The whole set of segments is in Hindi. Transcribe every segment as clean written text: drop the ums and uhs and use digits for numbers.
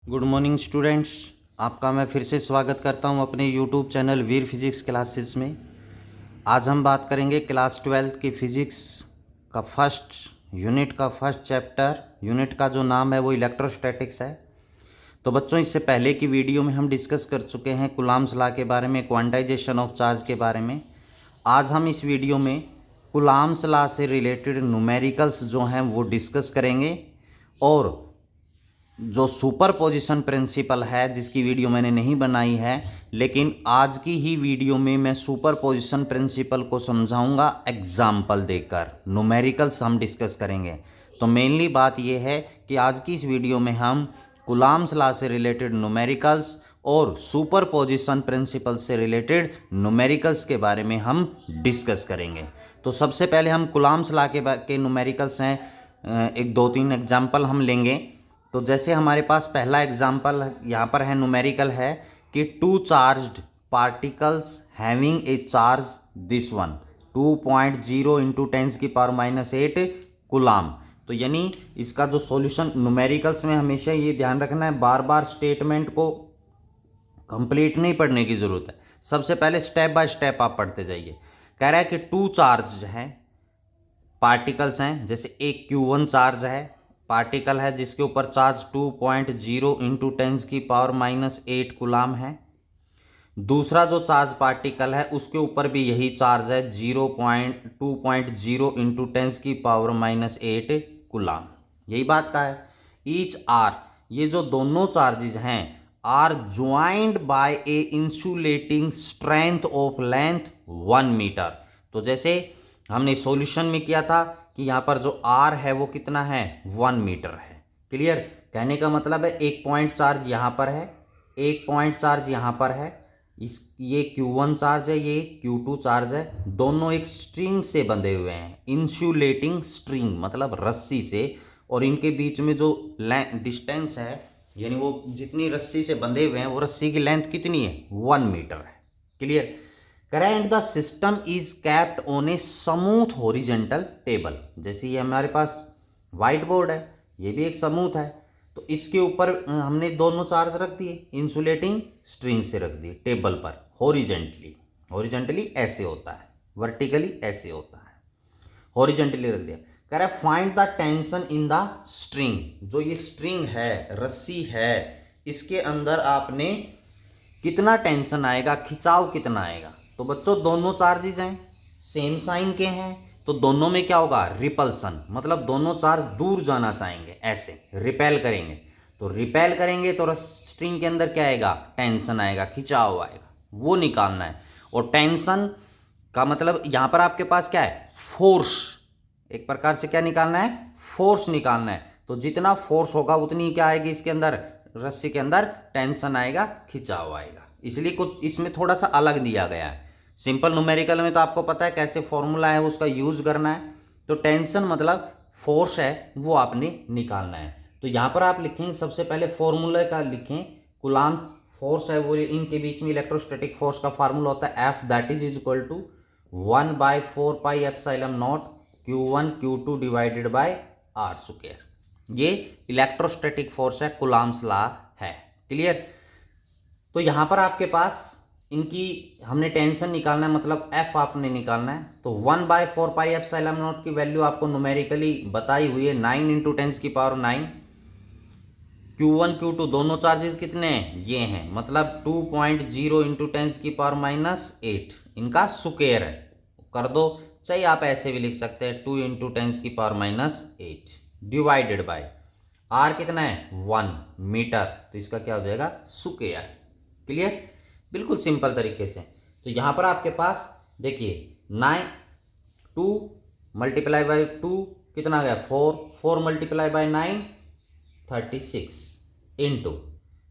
Good morning students. आपका मैं फिर से स्वागत करता हूं अपने यूट्यूब चैनल वीर फिजिक्स क्लासेस में। आज हम बात करेंगे क्लास 12 की फिजिक्स का फर्स्ट यूनिट का फर्स्ट चैप्टर। यूनिट का जो नाम है वो इलेक्ट्रोस्टैटिक्स है। तो बच्चों, इससे पहले की वीडियो में हम डिस्कस कर चुके हैं कूलाम्स लॉ के बारे में, क्वांटाइजेशन ऑफ चार्ज के बारे में। आज हम इस वीडियो में कूलाम्स लॉ से रिलेटेड न्यूमेरिकल्स जो हैं वो डिस्कस करेंगे, और जो सुपरपोजिशन प्रिंसिपल है जिसकी वीडियो मैंने नहीं बनाई है, लेकिन आज की ही वीडियो में मैं सुपरपोजिशन प्रिंसिपल को समझाऊंगा एग्जाम्पल देकर। न्यूमेरिकल्स हम डिस्कस करेंगे। तो मेनली बात यह है कि आज की इस वीडियो में हम कूलाम्स लॉ से रिलेटेड न्यूमेरिकल्स और सुपरपोजिशन प्रिंसिपल से रिलेटेड न्यूमेरिकल्स के बारे में हम डिस्कस करेंगे। तो सबसे पहले हम कूलाम्स लॉ के न्यूमेरिकल्स हैं, एक दो तीन एग्जाम्पल हम लेंगे। तो जैसे हमारे पास पहला एग्जाम्पल यहाँ पर है, न्यूमेरिकल है कि two charged particles having a charge this one 2.0 into 10⁻⁸ coulomb. तो यानी इसका जो सॉल्यूशन, न्यूमेरिकल्स में हमेशा ये ध्यान रखना है, बार बार स्टेटमेंट को कंप्लीट नहीं पढ़ने की ज़रूरत है। सबसे पहले स्टेप बाय स्टेप आप पढ़ते जाइए। कह रहा है कि टू चार्ज हैं, पार्टिकल्स हैं। जैसे एक Q1 चार्ज है, पार्टिकल है जिसके ऊपर चार्ज 2.0 इंटू 10⁻⁸ कूलाम है। दूसरा जो चार्ज पार्टिकल है उसके ऊपर भी यही चार्ज है 2.0 इंटू 10⁻⁸ कूलाम। यही बात का है। ईच आर, ये जो दोनों चार्जेज हैं, are joined by a insulating strength of length 1 metre. तो जैसे हमने सॉल्यूशन में किया था कि यहाँ पर जो आर है वो कितना है, 1 मीटर है। क्लियर? कहने का मतलब है एक पॉइंट चार्ज यहाँ पर है, एक पॉइंट चार्ज यहाँ पर है। ये Q1 चार्ज है, ये Q2 चार्ज है। दोनों एक स्ट्रिंग से बंधे हुए हैं, इंसुलेटिंग स्ट्रिंग मतलब रस्सी से, और इनके बीच में जो डिस्टेंस है, यानी वो जितनी रस्सी से बंधे हुए हैं वो रस्सी की लेंथ कितनी है, 1 मीटर है। Clear? Current the system is kept on a smooth horizontal table. जैसे ये हमारे पास व्हाइट बोर्ड है, ये भी एक स्मूथ है, तो इसके ऊपर हमने दोनों चार्ज रख दिए, इंसुलेटिंग स्ट्रिंग से रख दिए टेबल पर हॉरिजेंटली। हॉरिजेंटली ऐसे होता है, वर्टिकली ऐसे होता है, हॉरिजेंटली रख दिया। कह रहा है find the tension in the string. जो ये स्ट्रिंग है, रस्सी है, इसके अंदर आपने कितना टेंशन आएगा, खिंचाव कितना आएगा। तो बच्चों दोनों चार्जेस हैं, सेम साइन के हैं, तो दोनों में क्या होगा, रिपल्सन, मतलब दोनों चार्ज दूर जाना चाहेंगे, ऐसे रिपेल करेंगे। तो रिपेल करेंगे तो स्ट्रिंग के अंदर क्या आएगा, टेंशन आएगा, खिंचाव आएगा, वो निकालना है। और टेंशन का मतलब यहाँ पर आपके पास क्या है, फोर्स। एक प्रकार से क्या निकालना है, फोर्स निकालना है। तो जितना फोर्स होगा उतनी क्या आएगी, इसके अंदर रस्सी के अंदर टेंशन आएगा, खिंचाव आएगा। इसलिए कुछ इसमें थोड़ा सा अलग दिया गया है। सिंपल न्यूमेरिकल में तो आपको पता है कैसे फॉर्मूला है उसका यूज करना है। तो टेंशन मतलब फोर्स है, वो आपने निकालना है। तो यहाँ पर आप लिखेंगे, सबसे पहले फॉर्मूला का लिखें, कूलाम फोर्स है वो, इनके बीच में इलेक्ट्रोस्टैटिक फोर्स का फार्मूला होता है F, that is equal to 1/4πε0 Q1 Q2 divided by R square. ये इलेक्ट्रोस्टैटिक फोर्स है, कूलाम्स लॉ है। क्लियर? तो यहाँ पर आपके पास इनकी हमने टेंशन निकालना है, मतलब F आपने निकालना है। तो 1/4πε0 की वैल्यू आपको न्यूमेरिकली बताई हुई है, 9 इंटू 10⁹9। Q1 Q2 दोनों चार्जेस कितने हैं, ये हैं, मतलब 2.0 इंटू 10⁻⁸ इनका स्क्वायर है, कर दो। चाहे आप ऐसे भी लिख सकते हैं 2 इंटू 10⁻⁸ डिवाइडेड बाय R कितना है, 1 मीटर, तो इसका क्या हो जाएगा, स्क्वायर। क्लियर? बिल्कुल सिंपल तरीके से। तो यहाँ पर आपके पास देखिए 2 मल्टीप्लाई बाय 2 कितना आ गया, 4 मल्टीप्लाई बाय 9 36 इंटू,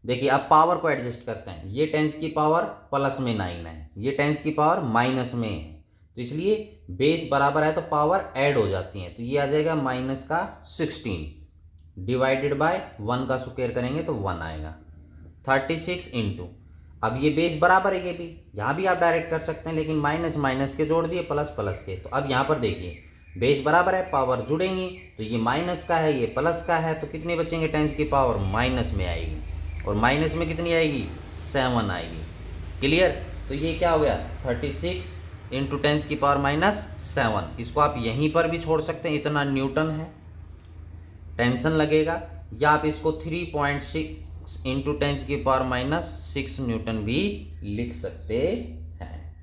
देखिए अब पावर को एडजस्ट करते हैं। ये 10 की पावर प्लस में 9 है, ये 10 की पावर माइनस में है, तो इसलिए बेस बराबर है तो पावर ऐड हो जाती है। तो ये आ जाएगा -16 डिवाइडेड बाय 1 का स्क्वायर करेंगे तो 1 आएगा। 36 इंटू, अब ये बेस बराबर है, ये भी यहाँ भी आप डायरेक्ट कर सकते हैं, लेकिन माइनस माइनस के जोड़ दिए, प्लस प्लस के। तो अब यहाँ पर देखिए बेस बराबर है, पावर जुड़ेंगी, तो ये माइनस का है, ये प्लस का है, तो कितने बचेंगे, 10 की पावर माइनस में आएगी। और माइनस में कितनी आएगी, 7 आएगी। क्लियर। तो ये क्या हो गया, 36 इंटू 10⁻⁻7। इसको आप यहीं पर भी छोड़ सकते हैं, इतना न्यूटन है, टेंशन लगेगा। या आप इसको 3.6 इंटू 10⁻⁻6 न्यूटन भी लिख सकते हैं।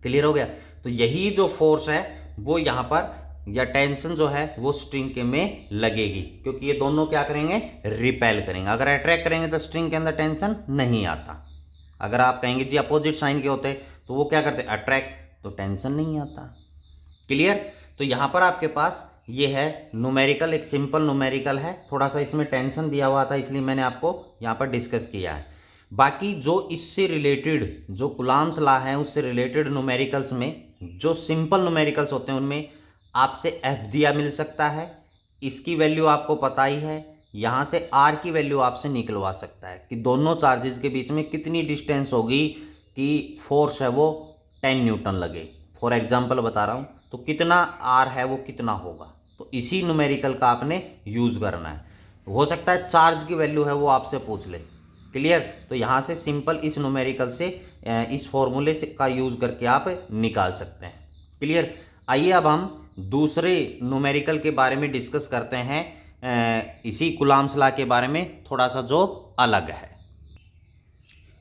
क्लियर हो गया। तो यही जो फोर्स है वो यहाँ पर, या टेंशन जो है वो स्ट्रिंग के में लगेगी, क्योंकि ये दोनों क्या करेंगे, रिपेल करेंगे। अगर अट्रैक्ट करेंगे तो स्ट्रिंग के अंदर टेंशन नहीं आता। अगर आप कहेंगे जी अपोजिट साइन के होते तो वो क्या करते, अट्रैक्ट, तो टेंशन नहीं आता। क्लियर। तो यहाँ पर आपके पास ये है न्यूमेरिकल, एक सिंपल न्यूमेरिकल है, थोड़ा सा इसमें टेंशन दिया हुआ था इसलिए मैंने आपको यहाँ पर डिस्कस किया है। बाकी जो इससे रिलेटेड, जो कुलाम्स लॉ है उससे रिलेटेड न्यूमेरिकल्स में, जो सिंपल न्यूमेरिकल्स होते हैं उनमें आपसे एफ दिया मिल सकता है, इसकी वैल्यू आपको पता ही है। यहाँ से आर की वैल्यू आपसे निकलवा सकता है कि दोनों चार्जेस के बीच में कितनी डिस्टेंस होगी कि फोर्स है वो 10 न्यूटन लगे। फॉर एग्जांपल बता रहा हूँ, तो कितना आर है वो कितना होगा, तो इसी न्यूमेरिकल का आपने यूज़ करना है। हो सकता है चार्ज की वैल्यू है वो आपसे पूछ ले। क्लियर। तो यहाँ से सिंपल इस न्यूमेरिकल से, इस फॉर्मूले से का यूज़ करके आप निकाल सकते हैं। क्लियर। आइए अब हम दूसरे न्यूमेरिकल के बारे में डिस्कस करते हैं, इसी कुलाम्स लॉ के बारे में, थोड़ा सा जो अलग है।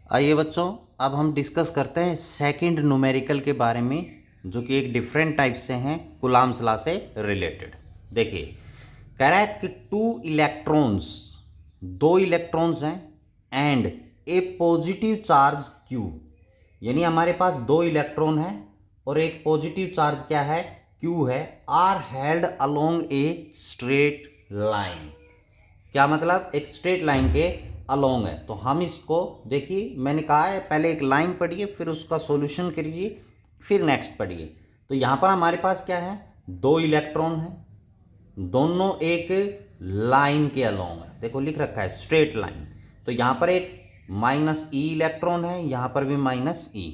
आइए बच्चों, अब हम डिस्कस करते हैं सेकंड न्यूमेरिकल के बारे में, जो कि एक डिफरेंट टाइप से हैं कुलाम्स लॉ से रिलेटेड। देखिए, कह रहा है कि 2 इलेक्ट्रॉन्स, 2 इलेक्ट्रॉन्स हैं and A positive charge Q, यानी हमारे पास 2 इलेक्ट्रॉन हैं और एक पॉजिटिव चार्ज क्या है, Q है, are held along a straight line. क्या मतलब, एक स्ट्रेट लाइन के अलोंग है। तो हम इसको देखिए, मैंने कहा है पहले एक लाइन पढ़िए, फिर उसका सॉल्यूशन करिए, फिर नेक्स्ट पढ़िए। तो यहाँ पर हमारे पास क्या है, 2 इलेक्ट्रॉन है, दोनों एक लाइन के अलोंग है। देखो लिख रखा है स्ट्रेट लाइन। तो यहाँ पर एक -e इलेक्ट्रॉन है, यहाँ पर भी -e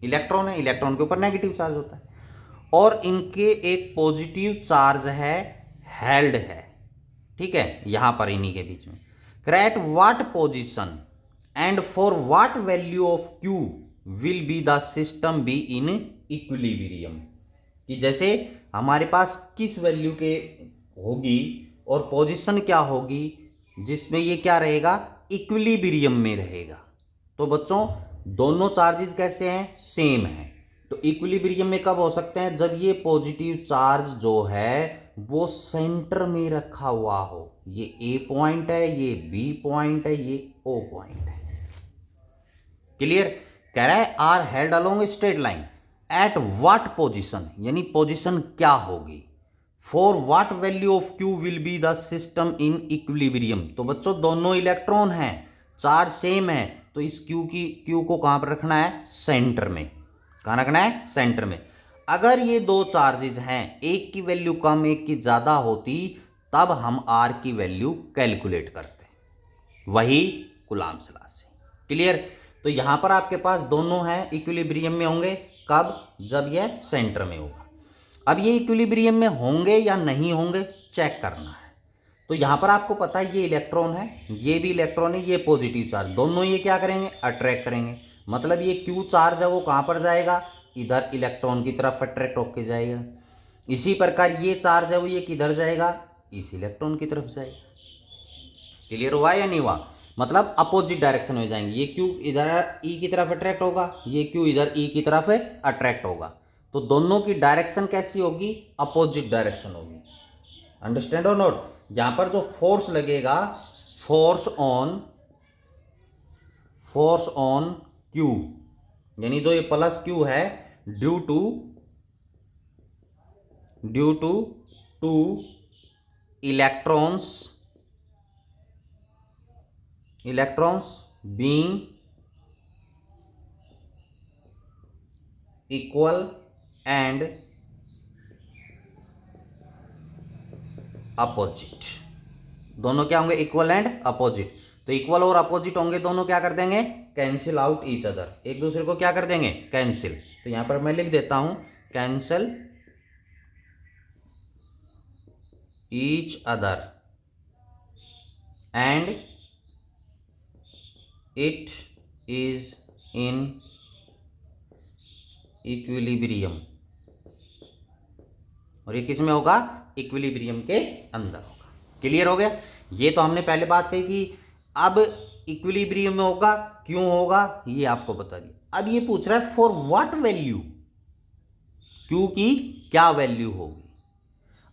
इलेक्ट्रॉन है, इलेक्ट्रॉन के ऊपर नेगेटिव चार्ज होता है, और इनके एक पॉजिटिव चार्ज है, हेल्ड है। ठीक है, यहां पर इन्हीं के बीच में। Eight what position and for what value of Q will be the system be in equilibrium, कि जैसे हमारे पास किस वैल्यू के होगी और पोजीशन क्या होगी जिसमें ये क्या रहेगा, इक्विलिब्रियम में रहेगा। तो बच्चों दोनों चार्जेस कैसे हैं, सेम है। तो इक्विलिब्रियम में कब हो सकते हैं, जब ये पॉजिटिव चार्ज जो है वो सेंटर में रखा हुआ हो। ये ए पॉइंट है, ये बी पॉइंट है, ये ओ पॉइंट है। क्लियर। कह रहा है are held along straight line at what position, यानी पोजीशन क्या होगी, for what value of Q will be the system in equilibrium. तो बच्चों दोनों इलेक्ट्रॉन हैं, चार्ज सेम है, तो इस Q को कहां पर रखना है, सेंटर में। कहां रखना है, सेंटर में। अगर ये 2 चार्जेस हैं, एक की वैल्यू कम एक की ज्यादा होती, तब हम R की वैल्यू कैलकुलेट करते, वही कूलम्ब्स लॉ से। क्लियर। तो यहां पर आपके पास दोनों हैं, इक्विलिब्रियम में होंगे, कब, जब यह सेंटर में होगा। अब ये इक्विलिब्रियम में होंगे या नहीं होंगे चेक करना है। तो यहां पर आपको पता है ये इलेक्ट्रॉन है, ये भी इलेक्ट्रॉन है, ये पॉजिटिव चार्ज, दोनों ये क्या करेंगे, अट्रैक्ट करेंगे। मतलब ये Q चार्ज है वो कहां पर जाएगा, इधर इलेक्ट्रॉन की तरफ अट्रैक्ट होके जाएगा। इसी प्रकार ये चार्ज है वो ये किधर जाएगा, इस इलेक्ट्रॉन की तरफ जाएगा। क्लियर हुआ या नहीं हुआ, मतलब अपोजिट डायरेक्शन में जाएंगे। ये Q इधर E की तरफ अट्रैक्ट होगा, ये Q इधर E की तरफ अट्रैक्ट होगा। तो दोनों की डायरेक्शन कैसी होगी, अपोजिट डायरेक्शन होगी। अंडरस्टैंड और नोट। यहां पर जो फोर्स लगेगा, फोर्स ऑन Q, यानी जो ये प्लस Q है, due to 2 electrons being equal and opposite. दोनों क्या होंगे, इक्वल एंड अपोजिट। तो इक्वल और अपोजिट होंगे, दोनों क्या कर देंगे, कैंसिल आउट ईच अदर, एक दूसरे को क्या कर देंगे, कैंसिल। तो यहां पर मैं लिख देता हूं cancel each other and it is in equilibrium, और ये किस में होगा? इक्विलिब्रियम के अंदर होगा। क्लियर हो गया? ये तो हमने पहले बात कही कि अब इक्विलिब्रियम में होगा, क्यों होगा ये आपको बता दिया। अब ये पूछ रहा है फॉर व्हाट वैल्यू, क्यू की क्या वैल्यू होगी।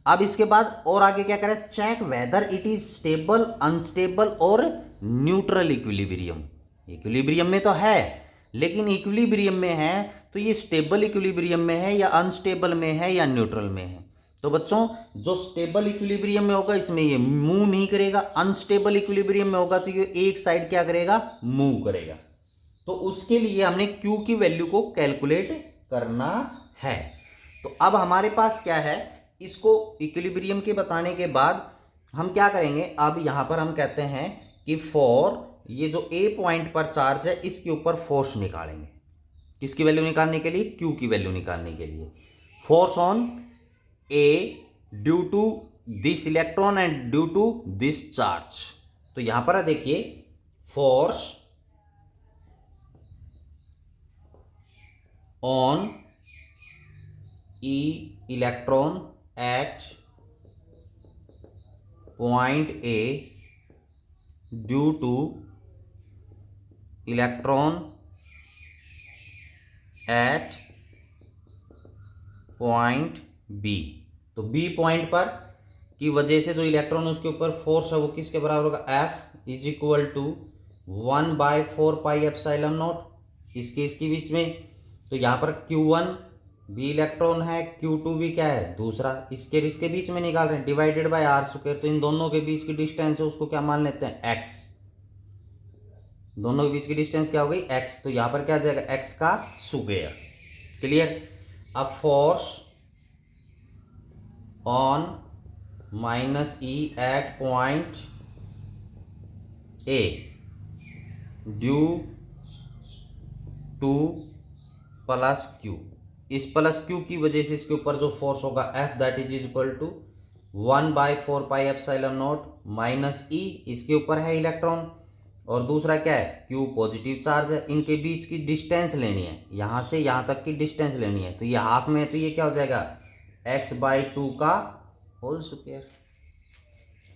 अब इसके बाद और आगे क्या करें? Check whether it is stable, unstable और न्यूट्रल इक्विलिब्रियम। इक्विलिब्रियम में तो है, लेकिन इक्विलिब्रियम में है तो ये स्टेबल इक्विलिब्रियम में है या अनस्टेबल में है या न्यूट्रल में है। तो बच्चों जो स्टेबल इक्विलिब्रियम में होगा इसमें ये मूव नहीं करेगा, अनस्टेबल इक्विलिब्रियम में होगा तो ये एक साइड क्या करेगा? मूव करेगा। तो उसके लिए हमने Q की वैल्यू को कैलकुलेट करना है। तो अब हमारे पास क्या है? इसको इक्विलिब्रियम के बताने के बाद हम क्या करेंगे? अब यहां पर हम कहते हैं कि फॉर ये जो A पॉइंट पर चार्ज है इसके ऊपर फोर्स निकालेंगे। किसकी वैल्यू निकालने के लिए? Q की वैल्यू निकालने के लिए। Force on A due to this electron and due to this charge. तो यहां पर देखिए force on E electron at point A due to electron at point B। तो B पॉइंट पर की वजह से जो इलेक्ट्रॉन उसके ऊपर फोर्स है वो किसके बराबर होगा? F इज इक्वल टू 1/4πε0 इसके बीच में। तो यहां पर Q1 भी इलेक्ट्रॉन है, Q2 भी क्या है? दूसरा। इसके बीच में निकाल रहे हैं, डिवाइडेड बाय आर स्क्वायर। तो इन दोनों के बीच की डिस्टेंस है उसको क्या मान लेते हैं? x। दोनों के बीच की डिस्टेंस क्या हो गई? x। तो यहां पर क्या आ जाएगा? x का स्क्वायर। क्लियर? अब force on -E at point A due to +Q। इस +Q की वजह से इसके ऊपर जो फोर्स होगा F that is equal to 1/4πε0 -E। इसके ऊपर है इलेक्ट्रॉन और दूसरा क्या है? Q पॉजिटिव चार्ज है। इनके बीच की डिस्टेंस लेनी है, यहां से यहां तक की डिस्टेंस लेनी है। तो ये हाफ में है तो ये क्या हो जाएगा? x/2 का होल स्क्वायर।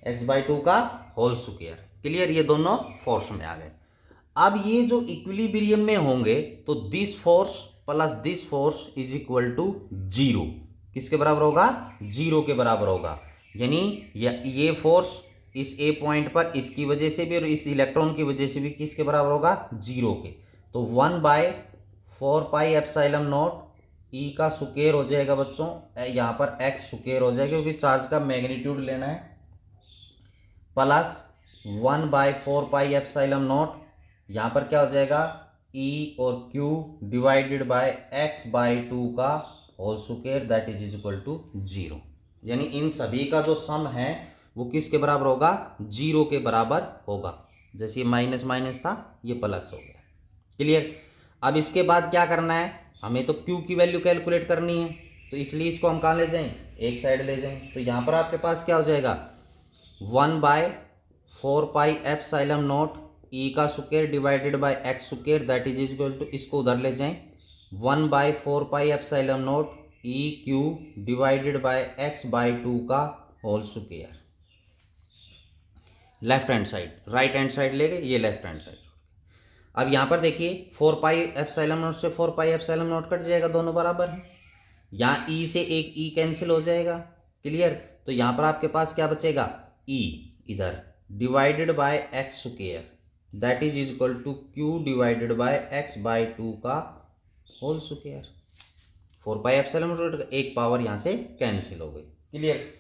x/2 का होल स्क्वायर। क्लियर? ये दोनों फोर्स में आ गए। अब ये जो इक्विलिब्रियम में होंगे तो this force plus this force is equal to 0। किसके बराबर होगा? 0 के बराबर होगा। यानी ये फोर्स इस A पॉइंट पर इसकी वजह से भी और इस इलेक्ट्रॉन की वजह से भी किसके बराबर होगा? 0 के। तो 1/4πε0 E का स्क्वायर हो जाएगा बच्चों, यहाँ पर x स्क्वायर हो जाएगा क्योंकि चार्ज का मैग्नीट्यूड लेना है, प्लस 1/4πε0 यहाँ पर क्या हो जाएगा? E और Q डिवाइडेड बाय x/2 का whole square that is equal to 0। यानी इन सभी का जो सम है वो किसके बराबर होगा? 0 के बराबर होगा। जैसे ये माइनस माइनस था ये प्लस हो गया। क्लियर? अब इसके बाद क्या करना है? हमें तो Q की वैल्यू कैलकुलेट करनी है, तो इसलिए इसको हम कहाँ ले जाएं? एक साइड ले जाएं। तो यहाँ पर आपके पास क्या हो जाएगा? 1/4πε0 E का square divided by x square that is equal to, इसको उधर ले जाएं, 1/4πε0 EQ डिवाइडेड बाय x/2 का whole square. Left hand side, right hand side ले गए, ये लेफ्ट हैंड साइड। अब यहाँ पर देखिए 4πε0 से 4πε0 कट जाएगा, दोनों बराबर है। यहाँ E से एक E कैंसिल हो जाएगा। क्लियर? तो यहाँ पर आपके पास क्या बचेगा? E इधर divided by x square that is equal to Q divided by x/2 का होल स्क्वायर। 4πε0 एक पावर यहाँ से कैंसिल हो गई। क्लियर?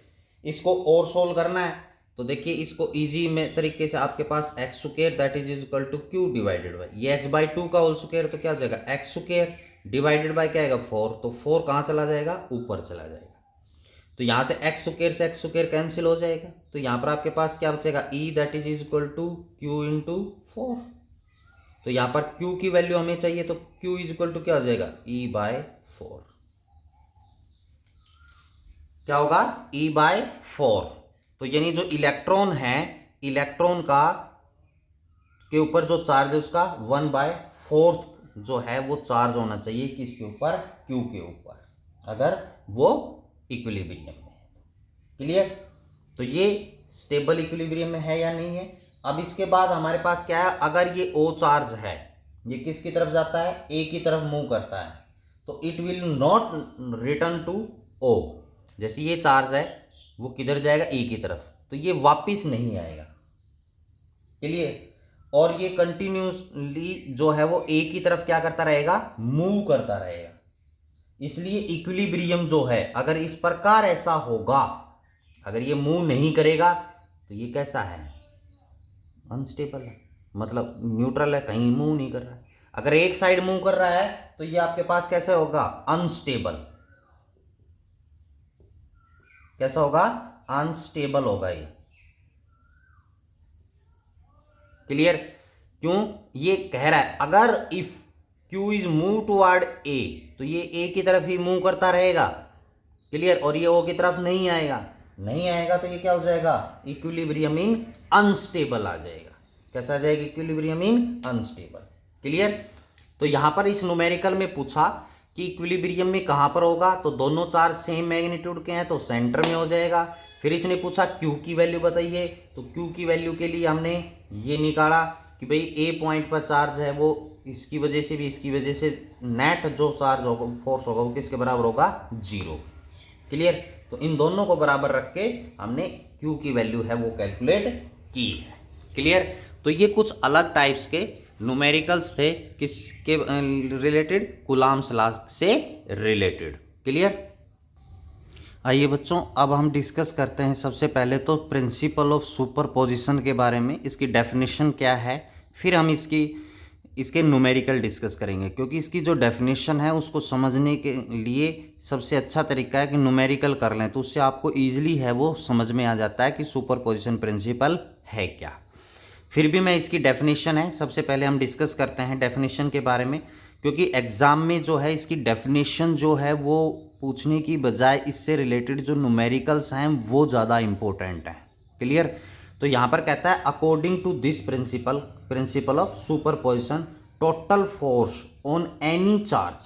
इसको और सोल्व करना है तो देखिए इसको इजी में तरीके से आपके पास x square that is equal to Q divided by ये x/2 का होल स्क्वायर, तो क्या हो जाएगा? x स्क्वायर डिवाइडेड बाय क्या आएगा? 4। तो 4 कहाँ चला जाएगा? ऊपर चला जाएगा। तो यहाँ से x स्क्वायर से x स्क्वायर कैंसिल हो जाएगा। तो यहाँ पर आपके पास क्या बचेगा? E that is equal to Q into 4। तो यहाँ पर Q की वैल्यू हमें चाहिए तो Q इज इक्वल टू क्या हो जाएगा? E/4। क्या होगा? E/4। तो यानी जो इलेक्ट्रॉन है, इलेक्ट्रॉन का के ऊपर जो चार्ज है उसका 1/4 जो है वो चार्ज होना चाहिए किसके ऊपर, Q के ऊपर, अगर वो इक्विलिब्रियम में है। क्लियर? तो ये स्टेबल इक्विलिब्रियम में है या नहीं है। अब इसके बाद हमारे पास क्या है, अगर ये O चार्ज है, ये किसकी तरफ जाता है, A की तरफ मूव करता है, तो it will not return to O। जैसे ये चार्ज है वो किधर जाएगा, A की तरफ, तो ये वापिस नहीं आएगा। क्लियर? और ये कंटिन्यूसली जो है वो A की तरफ क्या करता रहेगा, मूव करता रहेगा। इसलिए इक्विलिब्रियम जो है, अगर इस प्रकार ऐसा होगा, अगर ये मूव नहीं करेगा तो ये कैसा है, अनस्टेबल है, मतलब न्यूट्रल है, कहीं मूव नहीं कर रहा है। अगर एक साइड मूव कर रहा है तो ये आपके पास कैसे होगा, अनस्टेबल। कैसा होगा, अनस्टेबल होगा ये। क्लियर? क्यों, ये कह रहा है अगर if Q is move toward A, तो ये A की तरफ ही मूव करता रहेगा। क्लियर? और ये O की तरफ नहीं आएगा, नहीं आएगा तो ये क्या हो जाएगा, इक्विलिब्रियम इन अनस्टेबल आ जाएगा। कैसा आ जाएगा, इक्विलिब्रियम इन अनस्टेबल। क्लियर? तो यहां पर इस न्यूमेरिकल में पूछा कि इक्विलिब्रियम में कहां पर होगा, तो दोनों चार्ज सेम मैग्नीट्यूड के हैं तो सेंटर में हो जाएगा। फिर इसने पूछा Q की वैल्यू बताइए, तो Q की वैल्यू के लिए हमने ये निकाला कि भाई A पॉइंट पर चार्ज है वो इसकी वजह से भी इसकी वजह से नेट जो चार्ज होगा, फोर्स होगा, वो किसके बराबर होगा, 0। क्लियर? तो इन दोनों को बराबर रख के हमने Q की वैल्यू है वो कैलकुलेट की है। क्लियर? तो ये कुछ अलग टाइप्स के न्यूमेरिकल्स थे, किसके रिलेटेड, कूलाम्स लॉ से रिलेटेड। क्लियर? आइए बच्चों, अब हम डिस्कस करते हैं सबसे पहले तो प्रिंसिपल ऑफ सुपरपोजिशन के बारे में, इसकी डेफिनेशन क्या है, फिर हम इसके न्यूमेरिकल डिस्कस करेंगे, क्योंकि इसकी जो डेफिनेशन है उसको समझने के लिए सबसे अच्छा तरीका है कि न्यूमेरिकल कर लें, तो उससे आपको ईजिली है वो समझ में आ जाता है कि सुपरपोजिशन प्रिंसिपल है क्या। फिर भी मैं इसकी डेफिनेशन है, सबसे पहले हम डिस्कस करते हैं डेफिनेशन के बारे में, क्योंकि एग्ज़ाम में जो है इसकी डेफिनेशन जो है वो पूछने की बजाय इससे रिलेटेड जो न्यूमेरिकल्स हैं वो ज़्यादा इम्पोर्टेंट हैं। क्लियर? तो यहाँ पर कहता है according to this principle of superposition, total force on any charge,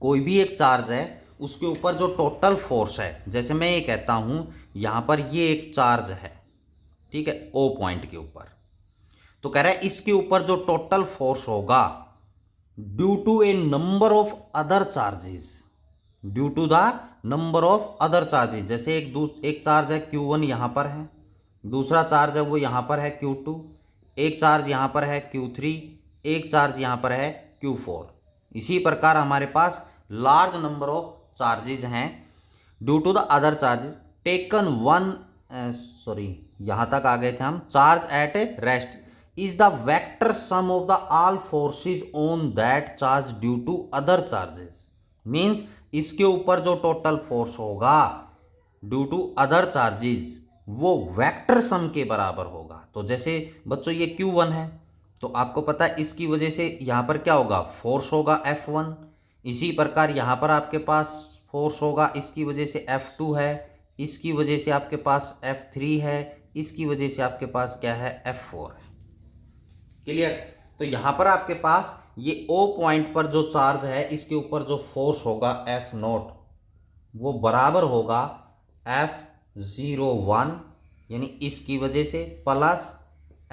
कोई भी एक चार्ज है उसके ऊपर जो टोटल फोर्स है, जैसे मैं ये कहता हूँ यहाँ पर ये एक चार्ज है, ठीक है, O पॉइंट के ऊपर, तो कह रहा है इसके ऊपर जो टोटल फोर्स होगा due to a number of other charges, due to the number of other charges, जैसे एक चार्ज है Q1 यहाँ पर है, दूसरा चार्ज है वो यहाँ पर है Q2, एक चार्ज यहाँ पर है Q3, एक चार्ज यहाँ पर है Q4। इसी प्रकार हमारे पास लार्ज नंबर ऑफ चार्जेस हैं due to the other charges taken यहाँ तक आ गए थे हम, charge at a rest is the vector sum of the all forces on that charge due to other charges. Means इसके ऊपर जो टोटल फोर्स होगा ड्यू टू अदर चार्जेस वो वेक्टर सम के बराबर होगा। तो जैसे बच्चों ये Q1 है, तो आपको पता है इसकी वजह से यहाँ पर क्या होगा, फोर्स होगा F1। इसी प्रकार यहाँ पर आपके पास फोर्स होगा, इसकी वजह से F2 है, इसकी वजह से आपके पास F3 है, इसकी वजह से आपके पास क्या है, F4 है। क्लियर? तो यहाँ पर आपके पास ये O पॉइंट पर जो चार्ज है इसके ऊपर जो फोर्स होगा F0 वो बराबर होगा F01 यानी इसकी वजह से प्लस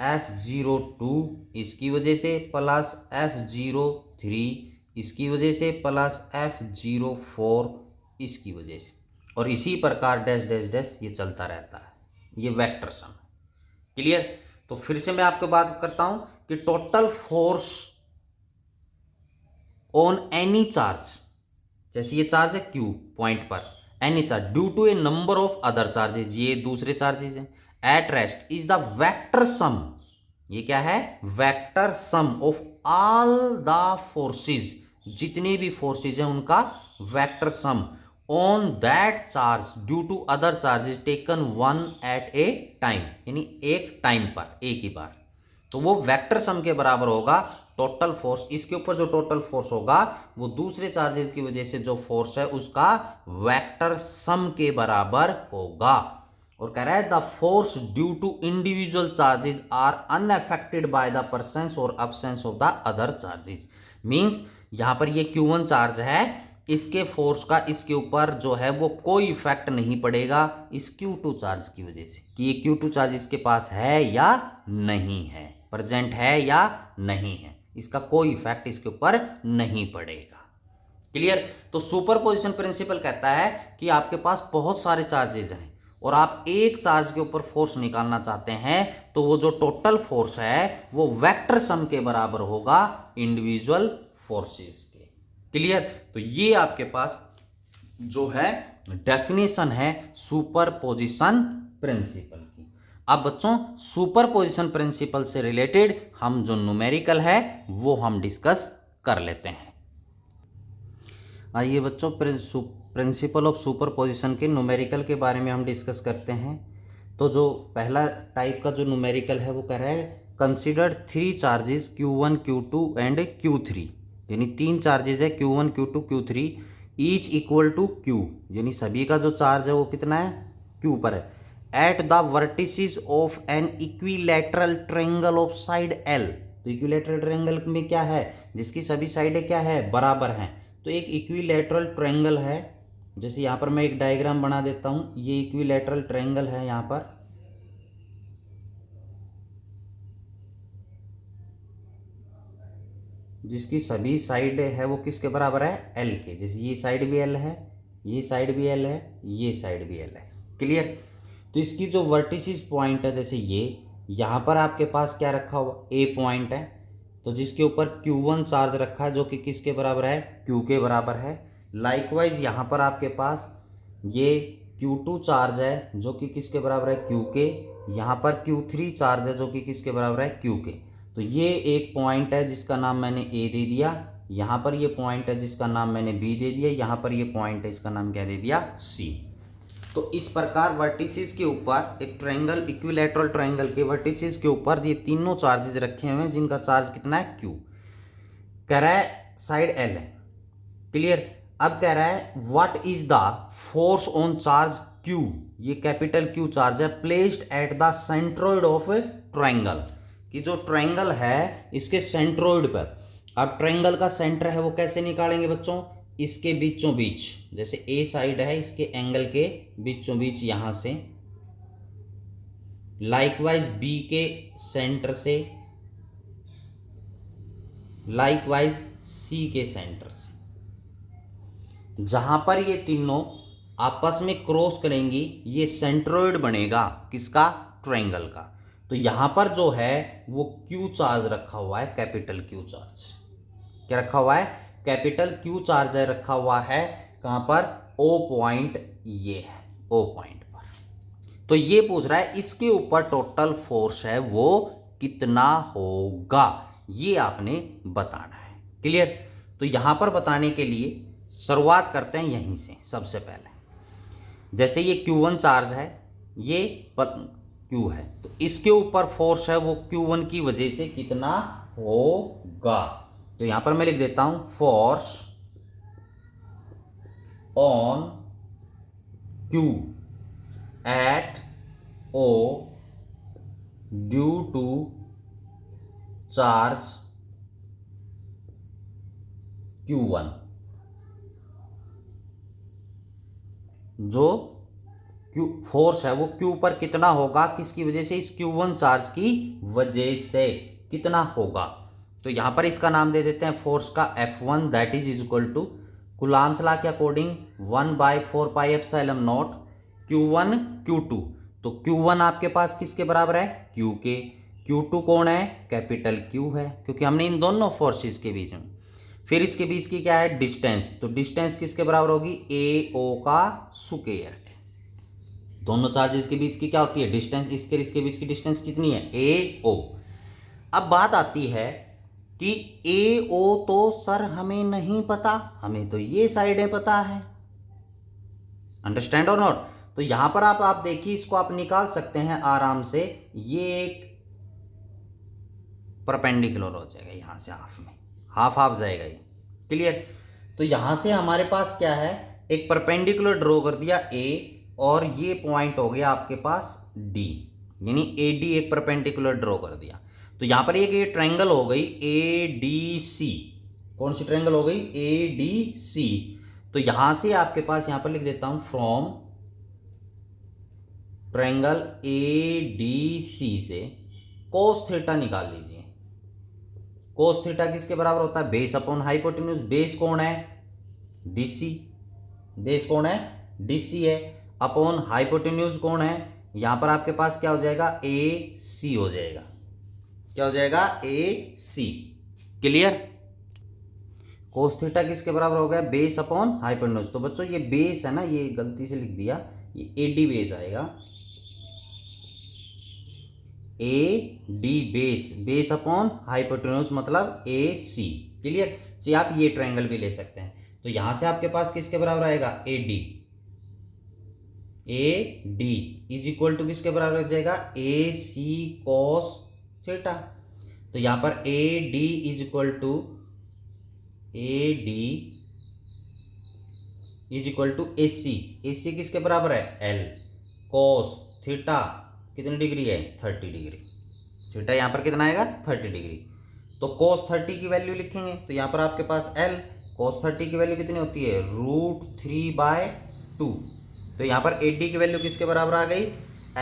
F02 इसकी वजह से प्लस F03 इसकी वजह से प्लस F04 इसकी वजह से, और इसी प्रकार डैश डैश डैश ये चलता रहता है, ये वेक्टर सम है। क्लियर? तो फिर से मैं आपको बात करता हूं कि total force on any charge, जैसे ये चार्ज है Q पॉइंट पर, any charge due to a number of other charges, ये दूसरे चार्जेस हैं, at rest is the vector sum, ये क्या है, vector sum of all the forces, जितने भी फोर्सेस हैं उनका vector sum on that charge due to other charges taken one at a time, यानी एक टाइम पर, एक ही बार, तो वो वेक्टर सम के बराबर होगा टोटल फोर्स। इसके ऊपर जो टोटल फोर्स होगा वो दूसरे चार्जेस की वजह से जो फोर्स है उसका वेक्टर सम के बराबर होगा। और कह रहा है the force due to individual charges are unaffected by the presence और absence of the other charges. Means यहां पर ये Q1 चार्ज है, इसके फोर्स का इसके ऊपर जो है वो कोई इफेक्ट नहीं पड़ेगा इस Q2 चार्ज की वजह से, कि ये Q2 चार्ज इसके पास है या नहीं है, प्रेजेंट है या नहीं है, इसका कोई इफेक्ट इसके ऊपर नहीं पड़ेगा। क्लियर। तो सुपरपोजिशन प्रिंसिपल कहता है कि आपके पास बहुत सारे चार्जेस हैं और आप एक चार्ज के ऊपर फोर्स निकालना चाहते हैं, तो वो जो टोटल फोर्स है वो वेक्टर सम के बराबर होगा इंडिविजुअल फोर्सेस के। क्लियर। तो ये आपके पास जो है डेफिनेशन है सुपरपोजिशन प्रिंसिपल की। अब बच्चों सुपरपोजिशन प्रिंसिपल से रिलेटेड हम जो न्यूमेरिकल है वो हम डिस्कस कर लेते हैं। आइए बच्चों प्रिंसिपल ऑफ सुपरपोजिशन के न्यूमेरिकल के बारे में हम डिस्कस करते हैं। तो जो पहला टाइप का जो न्यूमेरिकल है वो कह रहा है consider 3 charges Q1 Q2 and Q3, यानी 3 चार्जेस है Q1 Q2 Q3 each equal to Q, यानी सभी का जो चार्ज है वो कितना है Q पर है, at the vertices of an equilateral triangle of side L। तो इक्विलैटरल ट्रायंगल में क्या है, जिसकी सभी साइडें क्या है बराबर हैं। तो एक इक्विलैटरल ट्रायंगल है, जैसे यहाँ पर मैं एक डायग्राम बना देता हूँ, ये इक्विलैटरल ट्रायंगल है यहाँ पर, जिसकी सभी साइड है वो किसके बराबर है L के। जैसे ये साइड भी L है, ये साइड भी L है, ये साइड भी L है। क्लियर। तो इसकी जो वर्टिसेस पॉइंट है, जैसे ये यहाँ पर आपके पास क्या रखा हुआ A पॉइंट है, तो जिसके ऊपर Q1 चार्ज रखा है जो कि किसके बराबर है Q के बराबर है। लाइकवाइज यहाँ पर आपके पास ये Q2 चार्ज है जो कि किसके बराबर है Q के, यहाँ पर Q3 चार्ज है जो कि किसके बराबर है Q के। तो ये एक पॉइंट है जिसका नाम मैंने A दे दिया, यहाँ पर ये पॉइंट है जिसका नाम मैंने B दे दिया, यहाँ पर ये पॉइंट है इसका नाम क्या दे दिया C। तो इस प्रकार वर्टिसेस के ऊपर एक ट्रायंगल इक्विलैटरल ट्रायंगल के वर्टिसेस के ऊपर ये तीनों चार्जेस रखे हुए हैं जिनका चार्ज कितना है Q। कह रहा है साइड L है। क्लियर। अब कह रहा है what is the force on charge Q, ये कैपिटल Q चार्ज है, placed at the centroid of triangle, कि जो ट्रायंगल है इसके सेंट्रोइड पर। अब ट्रायंगल का सेंटर है वो कैसे निकालेंगे बच्चों, इसके बीचों बीच, जैसे A साइड है इसके एंगल के बीचों बीच यहां से, लाइकवाइज B के सेंटर से, लाइकवाइज C के सेंटर से, जहां पर ये तीनों आपस में क्रॉस करेंगी ये सेंट्रोइड बनेगा किसका, ट्रायंगल का। तो यहां पर जो है वो Q चार्ज रखा हुआ है, कैपिटल Q चार्ज। क्या रखा हुआ है, कैपिटल Q चार्ज है रखा हुआ है कहां पर, O पॉइंट, ये है O पॉइंट पर। तो ये पूछ रहा है इसके ऊपर टोटल फोर्स है वो कितना होगा, ये आपने बताना है। क्लियर। तो यहां पर बताने के लिए शुरुआत करते हैं यहीं से। सबसे पहले जैसे ये Q1 चार्ज है, ये Q है, तो इसके ऊपर फोर्स है वो Q1 की वजह से कितना होगा। तो यहां पर मैं लिख देता हूं force on Q at O due to charge Q1, जो Q फोर्स है वो Q पर कितना होगा, किसकी वजह से, इस Q1 चार्ज की वजह से कितना होगा। तो यहां पर इसका नाम दे देते हैं फोर्स का F1, that is equal to Coulomb's law के अकॉर्डिंग 1/4πε0 Q1 Q2। तो Q1 आपके पास किसके बराबर है Q के, Q2 कौन है, कैपिटल Q है, क्योंकि हमने इन दोनों फोर्सेस के बीच में, फिर इसके बीच की क्या है डिस्टेंस, तो डिस्टेंस किसके बराबर होगी AO का स्क्वायर। दोनों चार्जेस के बीच की क्या होती है डिस्टेंस, इसके बीच की डिस्टेंस कितनी है AO। अब बात आती है कि AO तो सर हमें नहीं पता, हमें तो ये साइडें पता है, अंडरस्टैंड और नॉट। तो यहां पर आप देखिए इसको आप निकाल सकते हैं आराम से, ये एक परपेंडिकुलर हो जाएगा, यहां से हाफ में हाफ जाएगा ये। क्लियर। तो यहां से हमारे पास क्या है, एक परपेंडिकुलर ड्रॉ कर दिया A, और ये पॉइंट हो गया आपके पास डी, यानी ए डी एक परपेंडिकुलर ड्रॉ कर दिया। तो यहां पर एक ये ट्रायंगल हो गई ए डी सी। कौन सी ट्रायंगल हो गई? A D C. तो यहां से आपके पास यहां पर लिख देता हूं from triangle A D C से कोस थीटा निकाल लीजिए। कोस थीटा किसके बराबर होता है? Base upon hypotenuse. बेस कौन है? डीसी। बेस कौन है? डीसी है। अपॉन हाइपोटेन्यूज कौन है? यहां पर आपके पास क्या हो जाएगा? ए सी हो जाएगा। क्या हो जाएगा? A C. Clear? Cos theta किसके बराबर हो गया? Base upon hypotenuse. तो बच्चों ये बेस है ना, ये गलती से लिख दिया, ये ए डी बेस आएगा। A D base, base upon hypotenuse मतलब ए सी। क्लियर? जी आप ये ट्रायंगल भी ले सकते हैं। तो यहां से आपके पास किसके बराबर आएगा? A D. A D is equal to किसके बराबर हो जाएगा? A C cos theta. तो यहां पर A D is equal to A D is equal to A C. A C किसके बराबर है? एल कॉस थीटा कितनी डिग्री है? 30 डिग्री। थीटा यहाँ पर कितना आएगा? 30 डिग्री। तो cos 30 की वैल्यू लिखेंगे तो यहाँ पर आपके पास L cos 30 की वैल्यू कितनी होती है? √3/2। तो यहाँ पर AD की वैल्यू किसके बराबर आ गई?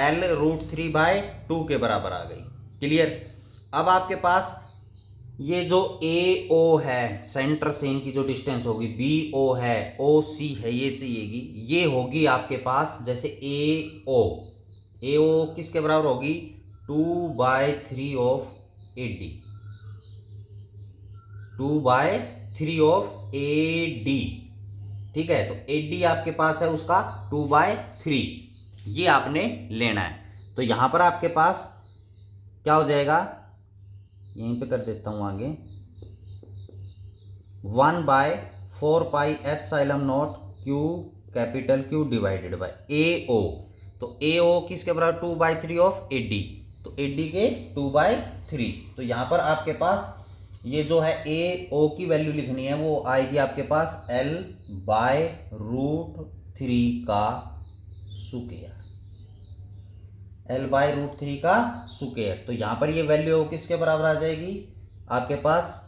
L √3/2 के बराबर आ गई। क्लियर? अब आपके पास ये जो AO है, सेंटर से इनकी जो डिस्टेंस होगी, BO है, OC है, ये चाहिएगी, ये होगी आपके पास जैसे AO किसके बराबर होगी? 2/3 ऑफ AD। 2/3 of AD। ठीक है, तो AD आपके पास है उसका 2/3, ये आपने लेना है। तो यहां पर आपके पास क्या हो जाएगा? यहीं पे कर देता हूं आगे, 1/4πε0 Q capital Q divided bye AO। तो AO किसके बराबर? 2/3 ऑफ AD। तो AD के 2/3। तो यहां पर आपके पास ये जो है AO की वैल्यू लिखनी है, वो आएगी आपके पास L/√3 का स्क्वायर। L/√3 का स्क्वायर। तो यहां पर ये वैल्यू किसके बराबर आ जाएगी? आपके पास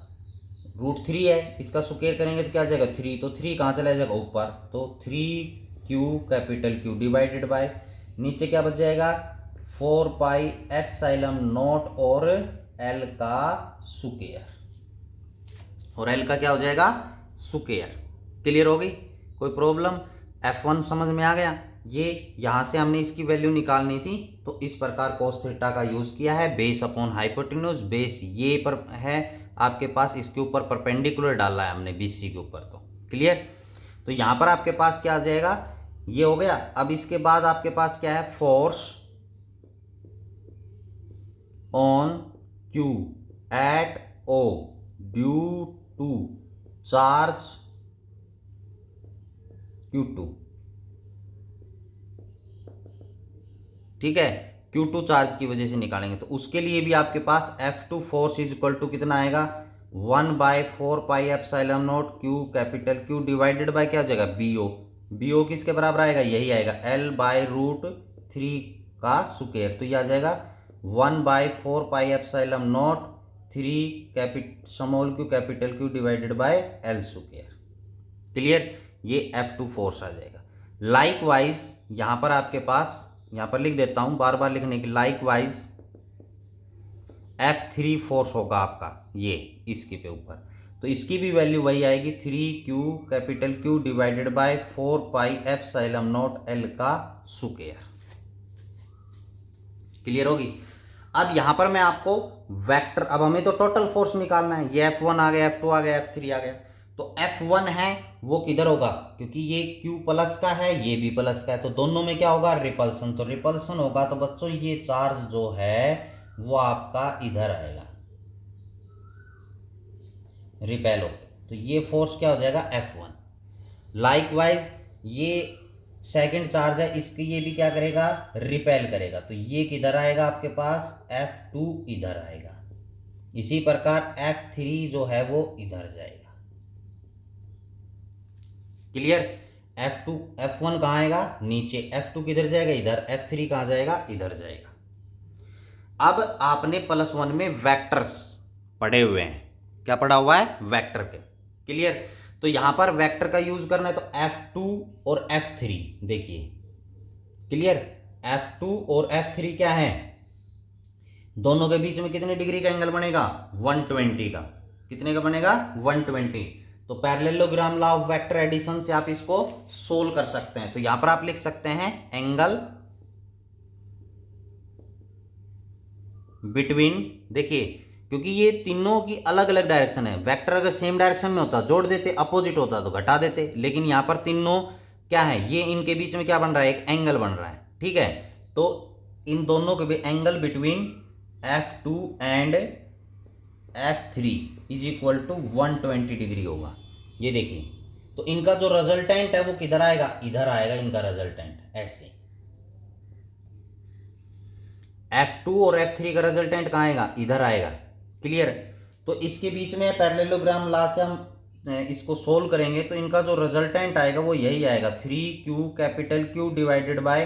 √3 है, इसका स्क्वायर करेंगे तो क्या आ जाएगा? 3। तो 3 कहाँ चला जाएगा? ऊपर। तो 3Q capital Q divided bye नीचे क्या बच जाएगा? 4πε0 और L का स्क्वायर। और L का क्या हो जाएगा? स्क्वायर। क्लियर हो गई? कोई प्रॉब्लम? F1 समझ में आ गया? ये यहां से हमने इसकी वैल्यू निकालनी थी, तो इस प्रकार cos थीटा का यूज किया है। बेस अपॉन हाइपोटेन्यूज, बेस ये पर है आपके पास, इसके ऊपर परपेंडिकुलर डाला है हमने BC के ऊपर। तो क्लियर? तो यहां पर आपके पास क्या आ जाएगा? ये हो गया। अब इसके बाद आपके पास क्या है? Force on Q at O due to charge Q2। ठीक है, Q2 चार्ज की वजह से निकालेंगे। तो उसके लिए भी आपके पास F2 force is equal to कितना आएगा? 1/4πε0 Q capital Q divided by क्या हो जाएगा? BO किसके बराबर आएगा? यही आएगा L/√3 का स्क्वायर। तो ये आ जाएगा 1/4πε0 3 small Q capital Q divided bye L square. Clear? ये F2 फोर्स आ जाएगा। लाइकवाइज यहां पर आपके पास, यहां पर लिख देता हूं बार बार लिखने की, लाइकवाइज F3 फोर्स होगा आपका ये इसके पे ऊपर। तो इसकी भी वैल्यू वही आएगी 3Q capital Q divided by 4πε0 L का स्क्वायर। क्लियर होगी? अब यहां पर मैं आपको वेक्टर, अब हमें तो टोटल फोर्स निकालना है। ये F1 आ गया, F2 आ गया, F3 आ गया। तो F1 है वो किधर होगा? क्योंकि ये Q प्लस का है, ये भी प्लस का है, तो दोनों में क्या होगा? रिपल्सन। तो रिपल्सन होगा तो बच्चों ये चार्ज जो है वो आपका इधर आएगा, रिपेल होगा। तो ये फोर्स क्या हो जाएगा? F1। लाइकवाइज ये सेकंड चार्ज है, इसके ये भी क्या करेगा? रिपेल करेगा। तो ये किधर आएगा आपके पास? F2 इधर आएगा। इसी प्रकार F3 जो है वो इधर जाएगा। क्लियर? F2 F1 कहाँ आएगा, नीचे, F2 किधर जाएगा, इधर, F3 कहाँ जाएगा, इधर जाएगा। अब आपने +1 में वेक्टर्स पढ़े हुए हैं, क्या पढ़ा हुआ है, वेक्टर के, क्लियर। तो यहां पर वेक्टर का यूज करना है, तो F2 और F3 देखिए, क्लियर। F2 और F3 क्या है, दोनों के बीच में कितने डिग्री का एंगल बनेगा, 120 का। कितने का बनेगा, 120। तो parallelogram law of vector addition से आप इसको सोल्व कर सकते हैं। तो यहां पर आप लिख सकते हैं एंगल बिटवीन, देखिए क्योंकि ये तीनों की अलग अलग डायरेक्शन है, वेक्टर अगर सेम डायरेक्शन में होता जोड़ देते, अपोजिट होता तो घटा देते, लेकिन यहां पर तीनों क्या है, ये इनके बीच में क्या बन रहा है, एक एंगल बन रहा है, ठीक है। तो इन दोनों के भी angle between F2 and F3 is equal to 120 degree होगा। ये देखिए, तो इनका जो रिजल्टेंट है वो किधर आएगा, इधर आएगा इनका रिजल्टेंट, ऐसे। F2 और F3 का रिजल्टेंट कहाँ आएगा, इधर आएगा, क्लियर। तो इसके बीच में पैरेललोग्राम लॉ से हम इसको सोल्व करेंगे, तो इनका जो रिजल्टेंट आएगा वो यही आएगा, 3Q capital Q divided by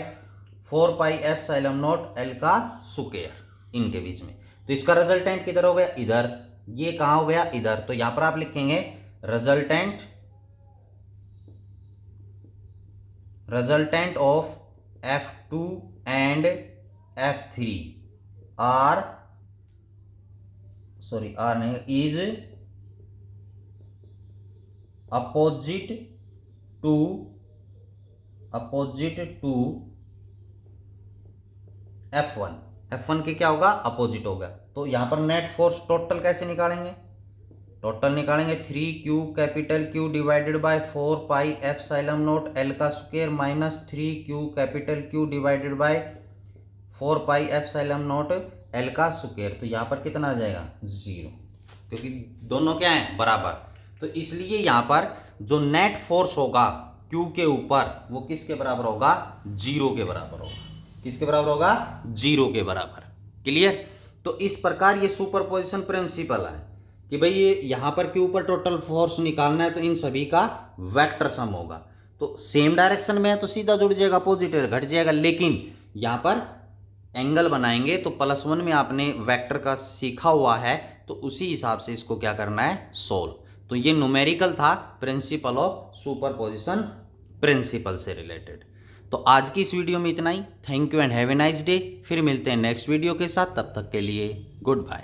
4πε0 L का स्क्वायर इनके बीच में। तो इसका रिजल्टेंट किधर हो गया, इधर, ये कहाँ हो गया, इधर। तो यहां पर आप लिखेंगे resultant of F2 and F3 are नहीं, इज अपोजिट टू F1 के क्या होगा, अपोजिट होगा। तो यहां पर नेट फोर्स टोटल कैसे निकालेंगे, टोटल निकालेंगे 3Q capital Q divided by 4πε0 L का square minus 3Q capital Q divided by 4πε0 L का स्क्वायर। तो यहां पर कितना आ जाएगा, 0, क्योंकि दोनों क्या है, बराबर। तो इसलिए यहां पर जो नेट फोर्स होगा Q के ऊपर वो किसके बराबर होगा, 0 के बराबर होगा। किसके बराबर होगा, 0 के बराबर, क्लियर। तो इस प्रकार ये सुपरपोजिशन प्रिंसिपल है कि भाई ये यहां पर के ऊपर टोटल फोर्स निकालना है, तो इन सभी का वेक्टर सम होगा। तो सेम डायरेक्शन में है तो सीधा जुड़ जाएगा, अपोजिट घट जाएगा, लेकिन यहां पर एंगल बनाएंगे तो +1 में आपने वेक्टर का सीखा हुआ है, तो उसी हिसाब से इसको क्या करना है, सोल्व। तो ये न्यूमेरिकल था, प्रिंसिपल ऑफ सुपरपोजिशन प्रिंसिपल से रिलेटेड। तो आज की इस वीडियो में इतना ही। Thank you and have a nice day. फिर मिलते हैं नेक्स्ट वीडियो के साथ, तब तक के लिए गुड बाय।